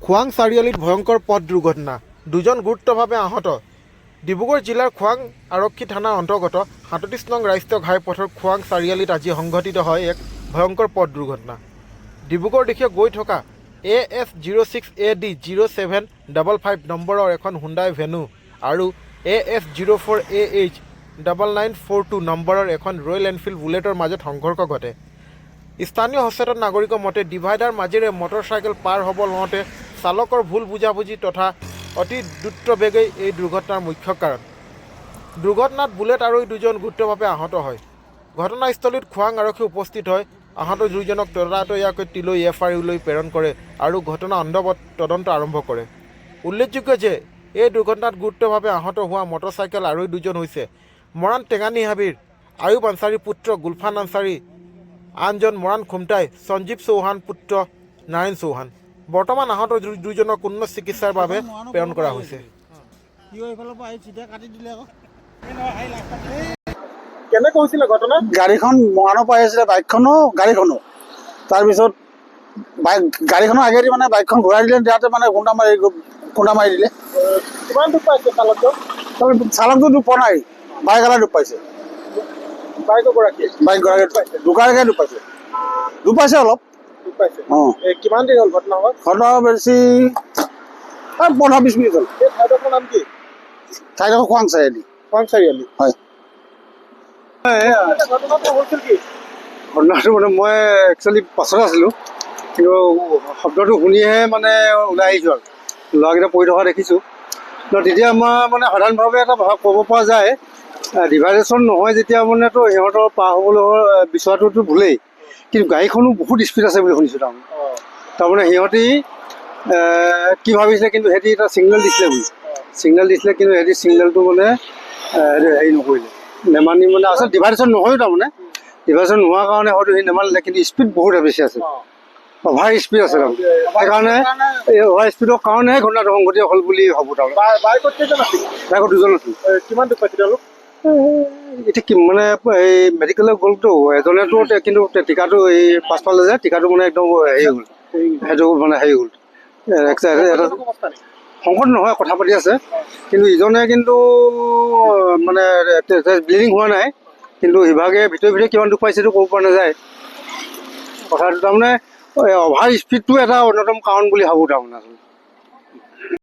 খোৱাং চাৰিআলিত ভয়ংকৰ পথ দুৰ্ঘটনা, দুজন গুৰুতৰভাৱে আহত। ডিব্ৰুগড় জিলাৰ খোৱাং আৰক্ষী থানাৰ অন্তৰ্গত ৩৭ নং ৰাষ্ট্ৰীয় ঘাইপথৰ খোৱাং চাৰিআলিত আজি সংঘটিত হয় এক ভয়ংকৰ পথ দুৰ্ঘটনা। ডিব্ৰুগড় দিশে গৈ থকা AS06AD 0755 নম্বৰৰ এখন হুণ্ডাই ভেনু আৰু AS04AH 9942 নম্বৰৰ এখন ৰয়েল এনফিল্ড বুলেটৰ মাজত সংঘৰ্ষ ঘটে। স্থানীয় সচেতন নাগৰিকৰ মতে ডিভাইডাৰ মাজেৰে মটৰচাইকেল পাৰ হ'ব লওঁতে চালকৰ ভুল বুজাবুজি তথা অতি দ্ৰুত বেগেই এই দুৰ্ঘটনাৰ মুখ্য কাৰণ। দুৰ্ঘটনাত বুলেট আৰু দুজন গুৰুতৰভাৱে আহত হয়। ঘটনাস্থলীত খোৱাং আৰক্ষী উপস্থিত হয়। আহত দুজনক ততাতৈয়াকৈ তিলৈ FIU-লৈ প্ৰেৰণ কৰে আৰু ঘটনা সন্দৰ্ভত তদন্ত আৰম্ভ কৰে। উল্লেখযোগ্য যে এই দুৰ্ঘটনাত গুৰুতৰভাৱে আহত হোৱা মটৰচাইকেল আৰু দুজন হৈছে মৰাণ টেঙানী হাবিৰ আয়ুব আনচাৰী পুত্ৰ গুলফান আনচাৰী, আনজন মৰাণ খুমটাই সঞ্জীৱ চৌহান পুত্ৰ নাৰায়ণ চৌহান। বৰ্তমান আহত দুজনক উন্নত চিকিৎসাৰ বাবে প্ৰেৰণ কৰা হৈছে। কেনেকৈ হৈছিলে ঘটনা? গাড়ীখন মৰাণৰ পৰা আহিছিলে, বাইকখনো গাড়ীখনো। তাৰপিছত গাড়ীখনৰ আগেদি মানে বাইকখন ঘূৰাই দিলে, দিয়াতে মানে খুন্দা মাৰি দিলে। কিমান দুখ পাইছে চালকটো? চালকটো দুখ পোৱা নাই, বাইকৱালাই দুখ পাইছে। বাইকগৰাকী দুগৰাকীয়ে দুখ পাইছে অলপ। কিমান দিন হ'ল ঘটনা হোৱা? ঘটনা বেছি 15-20 মিনিট হ'ল। এই ঠাইডোখৰ নাম কি? ঠাইডোখৰ খোৱাং চাৰিআলি। খোৱাং চাৰিআলি। হয়। ঘটনাটো হৈছিল কি? ঘটনাটো মানে মই একচুৱেলি পাছত আছিলোঁ, কিন্তু শব্দটো শুনিহে মানে ওলাই আহিছোঁ আৰু ল'ৰাকেইটা পৰি থকা দেখিছোঁ। তেতিয়া আমাৰ মানে সাধাৰণভাৱে এটা ক'ব পৰা যায়, ডিভাইডেশ্যন নহয় যেতিয়া মানেতো সিহঁতৰ পাৰ হ'বলৈ বিচৰাটোতো ভুলেই, কিন্তু গাড়ীখনো বহুত স্পীড আছে বুলি শুনিছোঁ। তাৰমানে সিহঁতি কি ভাবিছিলে, কিন্তু সিহঁতি এটা ছিগনেল দিছিলে কিন্তু সিহঁতি ছিগনেলটো মানে হেৰি নকৰিলে, নেমানি মানে আচলতে ডিভাইডেশ্যন নহয়ো। তাৰমানে ডিভাইডেশ্যন নোহোৱাৰ কাৰণে হয়তো সি নেমানিলে, কিন্তু স্পীড বহুত বেছি আছে, অভাৰ স্পীড আছে। তাৰমানে সেইকাৰণে এই অভাৰ স্পীডৰ কাৰণেহে ঘটনাটো সংঘটিত হ'ল বুলি ভাবোঁ। তাৰমানে বাইকত কেইজন আছিল? বাইকত দুজন আছিল। কিমান দুখ পাইছে তেওঁলোক? এতিয়া কি মানে এই মেডিকেলত গ'লতো এজনেতো, কিন্তু টিকাটো এই পাছফালে যে টিকাটো মানে একদম হেৰি হ'ল, সেইটো মানে হেৰি হ'ল। সংকট নহয়, কথা পাতি আছে, কিন্তু ইজনে কিন্তু মানে ব্লিডিং হোৱা নাই, কিন্তু সিভাগে ভিতৰে কিমান দুখ পাইছেতো ক'ব পৰা নাযায় কথাটো। তাৰমানে অভাৰ স্পীডটো এটা অন্যতম কাৰণ বুলি ভাবোঁ তাৰমানে আচলতে।